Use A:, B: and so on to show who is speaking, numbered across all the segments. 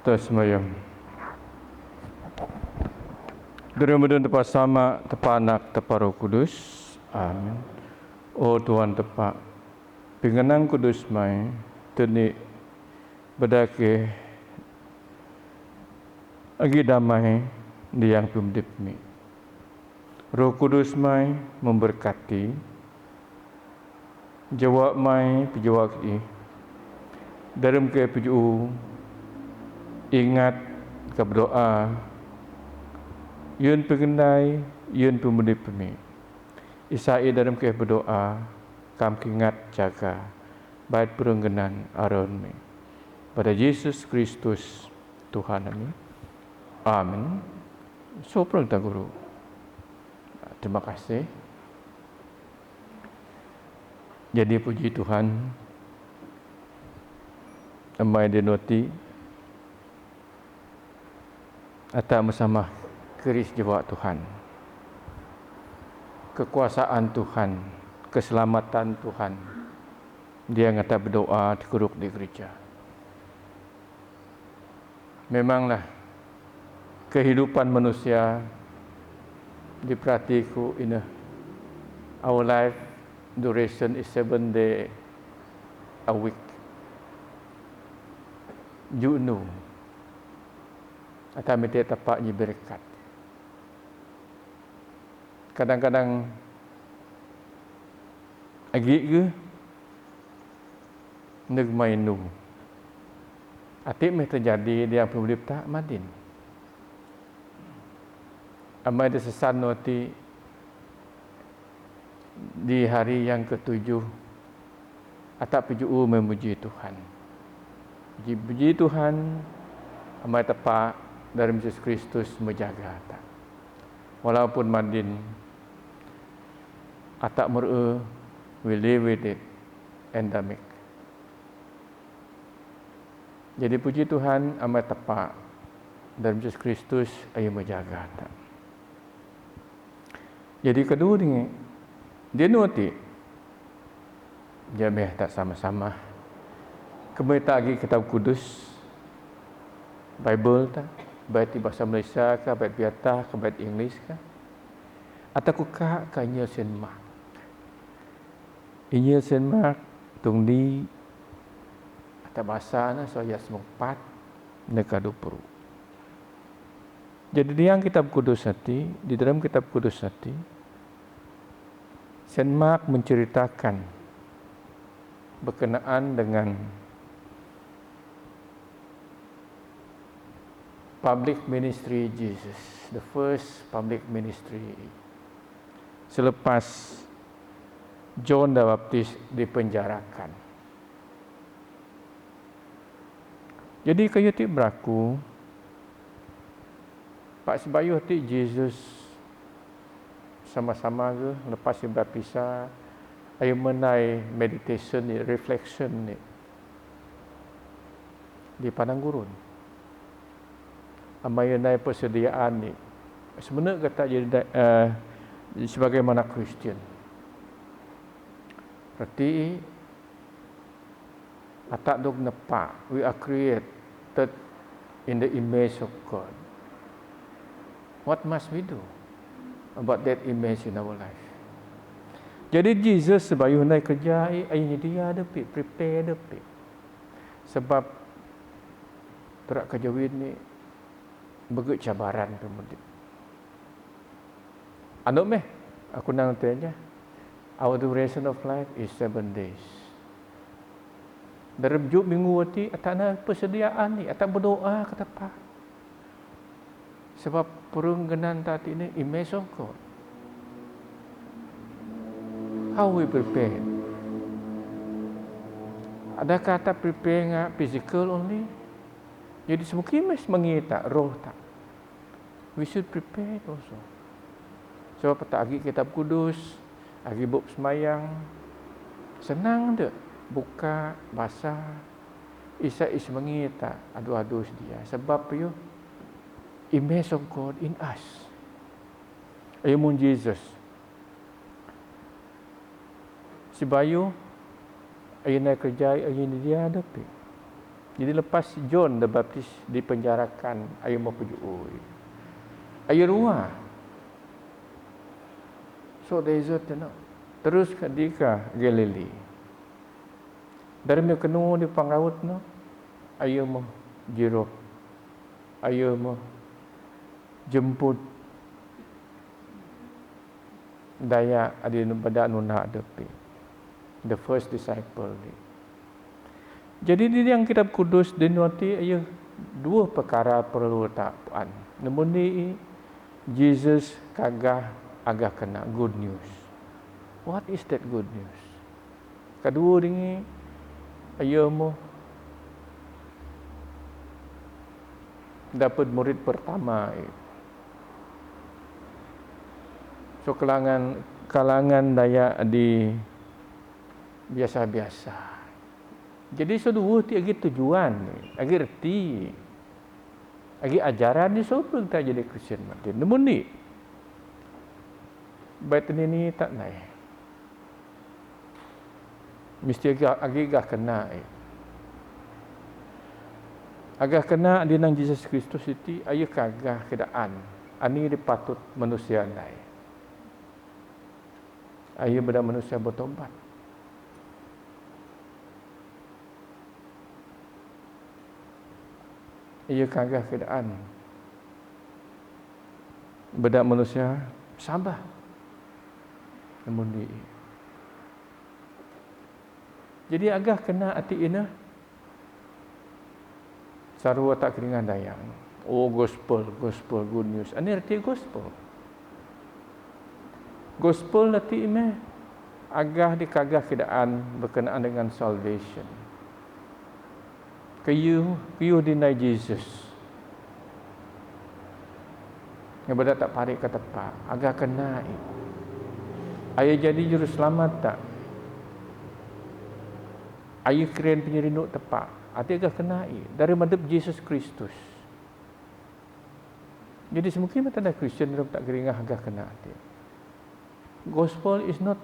A: Kita semayang. Derem-derem tepat sama, tepat anak, tepat Roh Kudus. Amin. Oh Tuhan tepat, pingenang kudus mai, tenik bedake agi damai di yang pemdip mi. Roh Kudus mai memberkati, jawab mai pejawab i, dalam ke peju ingat ke berdoa, yun pengendai, yun pemudip mi. Isai dalam ke berdoa, kam kingat jaga, baik perengganan aron mi. Pada Yesus Kristus Tuhan kami. Amin. Soprang ta guru. Terima kasih. Jadi puji Tuhan, amai denoti atau bersama keris jiwa Tuhan, kekuasaan Tuhan, keselamatan Tuhan. Dia ngata berdoa di kuruk di gereja. Memanglah kehidupan manusia diperhatiku ini. Our life duration is 7 days a week. You know. Atau minta tapaknya berkat. Kadang-kadang agi ke negmainu. Atik meh terjadi dia pelip tak madin. Amai ada sesan noti di hari yang ke-7 atap PJU memuji Tuhan. Puji Tuhan, amai tepat dari Yesus Kristus menjaga atak. Walaupun madin atak mer'e, we live with it, endemic. Jadi puji Tuhan, amai tepat dari Yesus Kristus ayo menjaga atak. Jadi kedua ni, dia noti, dia meh tak sama-sama. Kemudian tak lagi kitab kudus, Bible tak, baik di bahasa Malaysia ke, baik biata ke, baik Inggeris ke. Atau kuka ke Injil Saint Mark. Injil Saint Mark, tung di, atau bahasa na, so ayat 4, neka 20. Jadi di yang kitab kudus hati, di dalam kitab kudus hati, Saint Mark menceritakan berkenaan dengan public ministry Jesus, the first public ministry. Selepas John the Baptist dipenjarakan. Jadi kayu ti berlaku, Pak Sebayuh ti Jesus sama-sama ke lepas dia berpisah, ayo menai meditation ni, reflection ni di padang gurun. Amai nai persediaan ni. Sebenarnya kata jadi sebagaimana Kristian. Berarti atak dok nepak, we are created in the image of God. What must we do about that image in our life? Jadi Jesus sebayuh naik kerja, ayahnya dia ada prepare ada sebab terak kejawin ni begut cabaran pemudik. Anu meh, aku nang tanya, our duration of life is 7 days. Dalam juk minggu ti, atana persediaan ni, atau berdoa kata Pak. Sebab perengganan tadi ini image of God. How we prepare? Ada kata prepare ngak physical only? Jadi semua image mengita roh tak. We should prepare also. Sebab tak agi kitab kudus, agi bab semayang, senang dek buka bahasa isa is mengita adu-adu dia. Sebab yo image of God in us. Ayamun Jesus. Si bayu ayun na kerja ayun dia ada pi. Jadi lepas John the Baptist dipenjarakan, ayo mau pergi ayo rumah. So desert terus ke Galilee. Dari mi kenu di pangraut ayo mau jiro. Ayo mau jemput daya adin pada nuna depi. The first disciple ni. Jadi di yang kitab kudus dinuati ayo dua perkara perlu tapuan. Nombor ni Jesus kagah agak kena good news. What is that good news? Kedua ni ayo mo dapat murid pertama. So kalangan daya di biasa-biasa. Jadi dua ti agi tujuan, agi reti, agi ajaran ni siapa kita jadi Kristian Martin. Namun ni, baik ni tak naik. Mesti agi kena. Agak kena di nang Jesus Kristus itu, ayo kagah kedaan. Ani dipatut manusia naik. Ayo benda manusia bertobat. Ia kagah keadaan bedak manusia sabar namun jadi agak kena hati ina sarua tak keringan dayang gospel good news ani arti gospel nanti ime agak dikagah keadaan berkenaan dengan salvation. Kayu deny Jesus. Yang berdak tak parik ke tepat. Agak kena. Ayah jadi juru selamat tak? Ayah keren penyerinuk tepat. Hati agak kena. Dari madhab Jesus Kristus. Jadi semungkin tak ada Kristian yang tak keringah agak kena. Gospel is not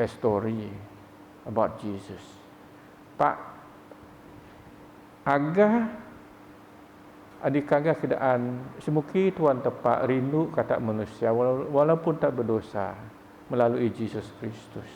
A: a story about Jesus. Pak agak adik agak keadaan semuki Tuhan tepat rindu kata manusia walaupun tak berdosa melalui Jesus Kristus.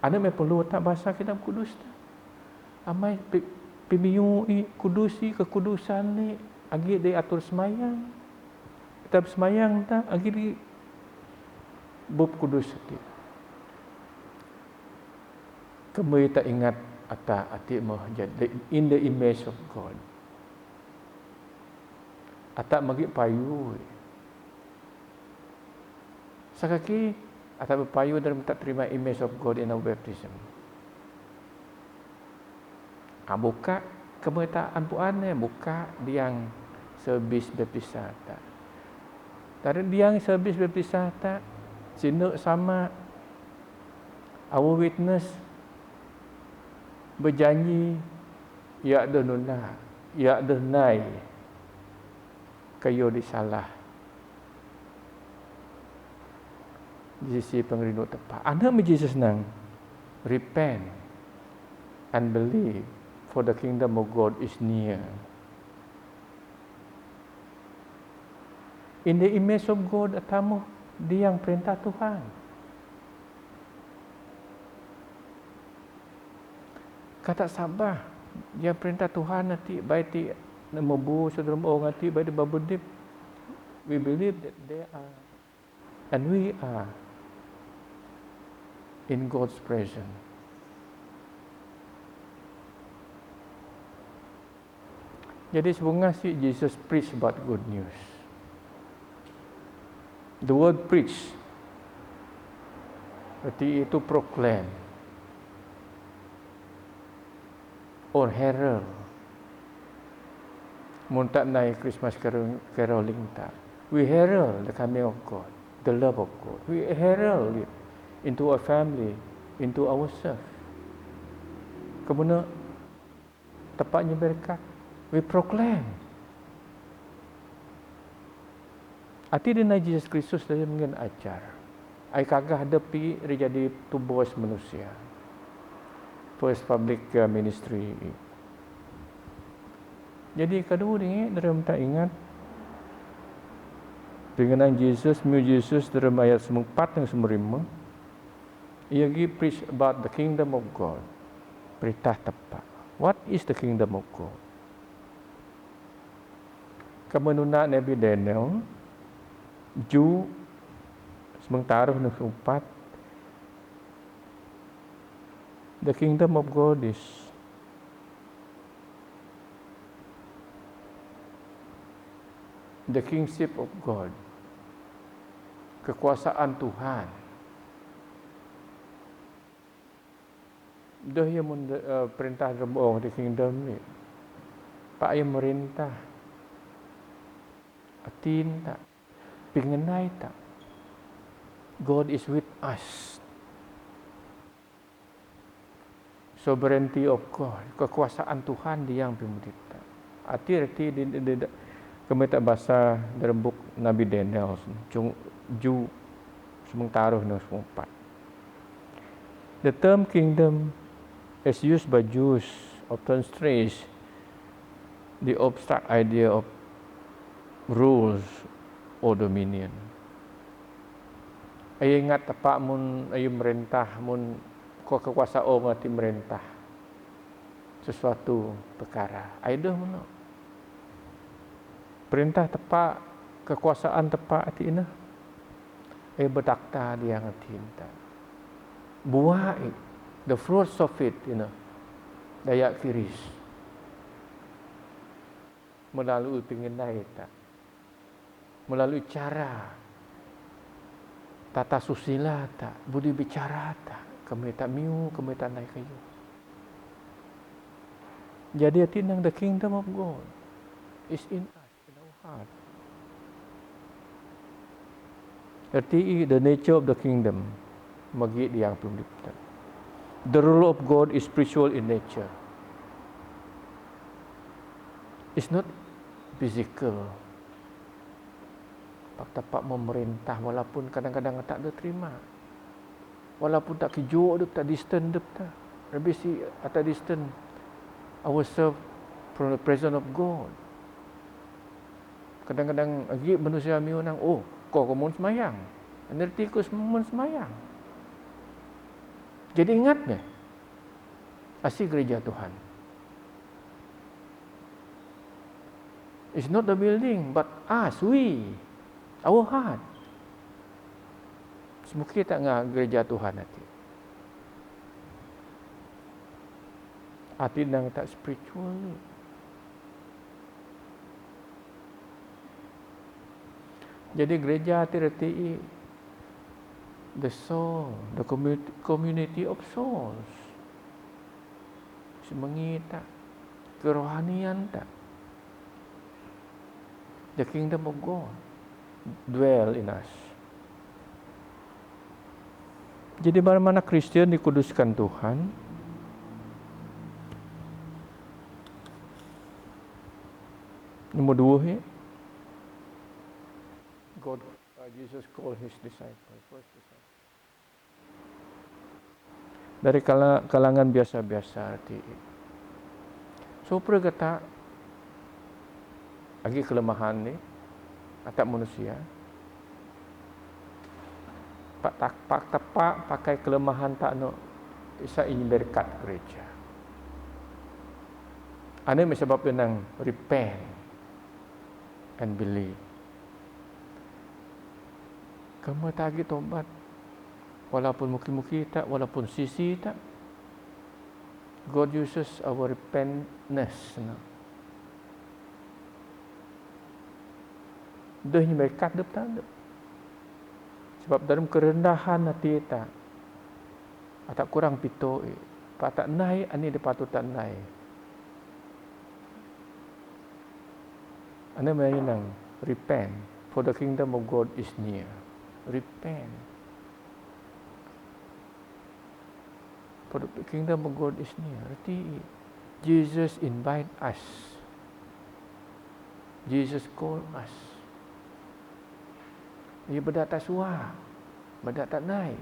A: Anda mai perlu tak bahasa kitab kudus tak? Amai pimiyu kudusi kekudusan ni agi dia atur semayang. Kitab semayang tak agi di bab kudus tu. Kamu tak ingat ata ati mau jadi in the image of God. Ata magi payu. Sakaki ata berpayu dan tak terima image of God in our baptism. Buka kemetaan puan buka diang sebis berpisah tak. Dari diang sebis berpisah tak sinuk sama our witness berjanji ya ada nuna ya ada nai kayo disalah di sisi pengrindu tepat anda Jesus nang repent and believe for the kingdom of God is near. In the image of God atamu dia yang perintah Tuhan. Kata sabar, dia perintah Tuhan nanti baik ti mebu saudara orang nanti baik di babudip. We believe that they are and we are in God's presence. Jadi sebenarnya si Jesus preach about good news. The word preach berarti itu proclaim or herald. Mun tak naik Christmas caroling tak. We herald the coming of God, the love of God. We herald it into our family, into ourselves. Kemudian tepatnya berkat. We proclaim. Arti dia naik Jesus Kristus dari mungkin ajar. Ai kagah hadapi dia jadi tubuh manusia. first public ministry. Jadi kedua ni dalam tak ingat dengan Jesus, dalam ayat 4 dan 5. Ia gi preach about the kingdom of God. Perintah tepat. What is the kingdom of God? Kemenuna Nabi Daniel, Ju sementara dan 4. The kingdom of God is the kingship of God. Kekuasaan Tuhan. Dah yang perintah rebong di kingdom ni. Pak yang merintah. Atin tak. Pingenai tak. God is with us. Sovereignty of God. Kekuasaan Tuhan dia yang pemerintah. Arti di kementak bahasa dalam buku Nabi Daniel. Ju sementara dan 4. The term kingdom as used by Jews often strays the abstract idea of rules or dominion. Ay ingat tapak mun ay merintah mun kekuasaan ngati merintah sesuatu perkara. Ay dah mun perintah tepak kekuasaan tepak ati ina. Ay berdakta dia ngati inta. Buah the fruits of it, dayak kiris. Melalui pengendai tak. Melalui cara tata susila tak, budi bicara tak, kami tak miu, kami tak naik kayu. Jadi tinang the kingdom of God is in us, in our heart. Arti the nature of the kingdom magi yang belum diputang. The rule of God is spiritual in nature. It's not physical. Pak tapak memerintah walaupun kadang-kadang tak ada terima. Walaupun tak kejuk dia, tak distant dia tak. Lebih si atau distant ourselves from the presence of God. Kadang-kadang lagi manusia miunang, kau mun semayang. Nerti ku mun semayang. Jadi ingat ni, asli gereja Tuhan. It's not the building, but us, our heart. Semoga tak ngah gereja Tuhan nanti. Hati nang tak spiritual. Jadi gereja hati the soul, the community of souls. Semengi tak, kerohanian tak. The kingdom of God dwell in us. Jadi bagaimana Kristen dikuduskan Tuhan? Nomor 2, Jesus called his disciples, first disciples. Dari kalangan biasa-biasa arti. So kata lagi kelemahan ni atas manusia. Pak tapak pakai kelemahan tak no isa ingin berkat gereja. Ane sebabnya nang repent and believe. Kamu tagi tobat walaupun muki-muki tak, walaupun sisi tak. God uses our repentness. Dah ni berkat dia tak ada. Sebab dalam kerendahan hati tak, tak kurang pito. Tak naik, ani dia patut tak naik. Ane menang repent, for the kingdom of God is near. Repent. For the kingdom of God is near. Arti Jesus invite us. Jesus call us. Ia berdak tak suah. Berdak tak naik.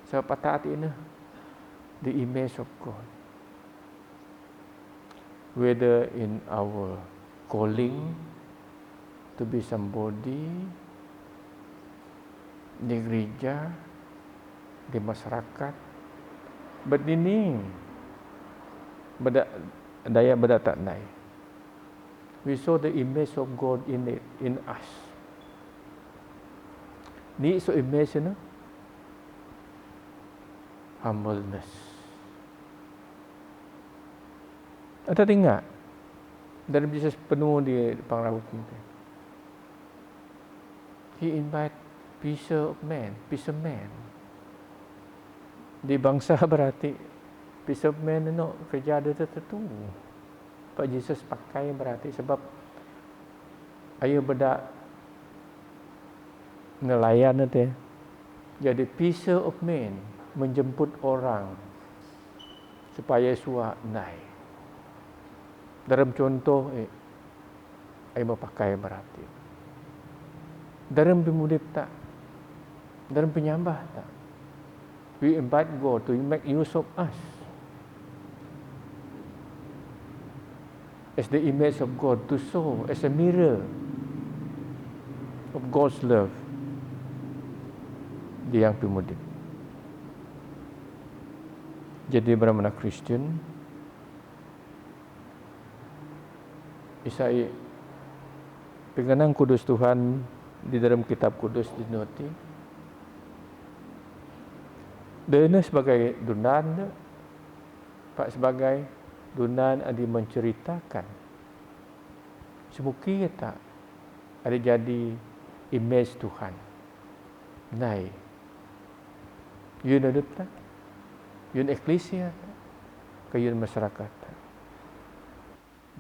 A: Sebab patah hati ini. the image of God. Whether in our calling to be somebody, di gereja, di masyarakat, berdini, daya berdatak naik. We saw the image of God in it, in us. Ni so image na humbleness. Anda tengok dalam Jesus penuh di pangrawat kita. He invite fisherman. Di bangsa berarti fisherman itu kerja ada tertentu. Pak Jesus pakai berarti sebab ayo bedak nelayan itu. Jadi fisher of men menjemput orang supaya suak naik. Dalam contoh ayo pakai berarti. Dalam pemudip tak, dalam penyambah tak. We invite God to make use of us as the image of God, to show as a mirror of God's love di yang pemudip. Jadi beramana Kristen, Isai pengenang kudus Tuhan di dalam kitab kudus dinoti. Dena sebagai dunan, Pak sebagai dunan adi menceritakan. Semuki tak ada jadi image Tuhan. Nai. Yun adut tak? Yun eklesia tak? Kayun masyarakat tak?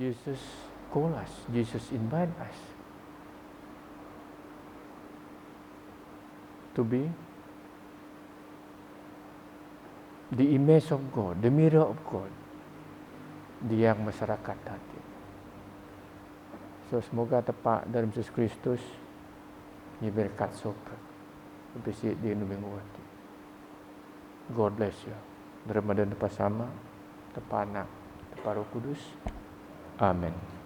A: Jesus call us. Jesus invite us to be the image of God, the mirror of God di yang masyarakat tadi. So semoga tepat dalam Yesus Kristus ni berkat sopra. Besi di minggu wati. God bless you. Bermadan tepat sama, tepat anak, tepat Roh Kudus. Amin.